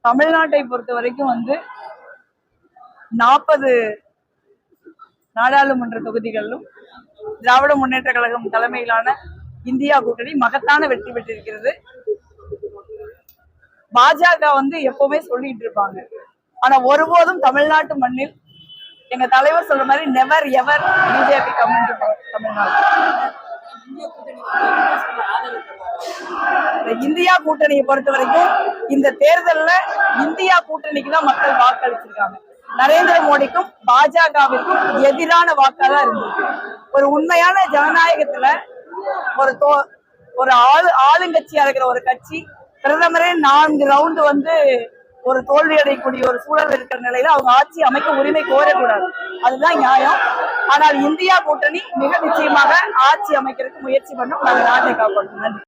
தமிழ்நாட்டை பொறுத்த வரைக்கும் 40 நாடாளுமன்ற தொகுதிகளிலும் திராவிட முன்னேற்ற கழகம் தலைமையிலான இந்தியா கூட்டணி மகத்தான வெற்றி பெற்றிருக்கிறது. பாஜக எப்பவுமே சொல்லிட்டு இருப்பாங்க, ஆனா ஒருபோதும் தமிழ்நாட்டு மண்ணில் எங்க தலைவர் சொல்ற மாதிரி never ever BJP community Tamil Nadu. India கூட்டணியை பொறுத்த வரைக்கும் இந்த தேர்தல்ல இந்தியா கூட்டணிக்கு தான் மக்கள் வாக்களிச்சிருக்காங்க. நரேந்திர மோடிக்கும் பாஜகவிற்கும் எதிரான வாக்காதான் இருந்திருக்கு. ஒரு உண்மையான ஜனநாயகத்துல ஒரு ஆளுங்கட்சியா இருக்கிற ஒரு கட்சி பிரதமரே 4 ரவுண்டு ஒரு தோல்வி அடையக்கூடிய ஒரு சூழல் இருக்கிற நிலையில அவங்க ஆட்சி அமைக்க உரிமை கோரக்கூடாது, அதுதான் நியாயம். ஆனால் இந்தியா கூட்டணி மிக நிச்சயமாக ஆட்சி அமைக்கிறதுக்கு முயற்சி பண்ணும். நாங்கள் நாட்டை காப்பாற்றணும். நன்றி.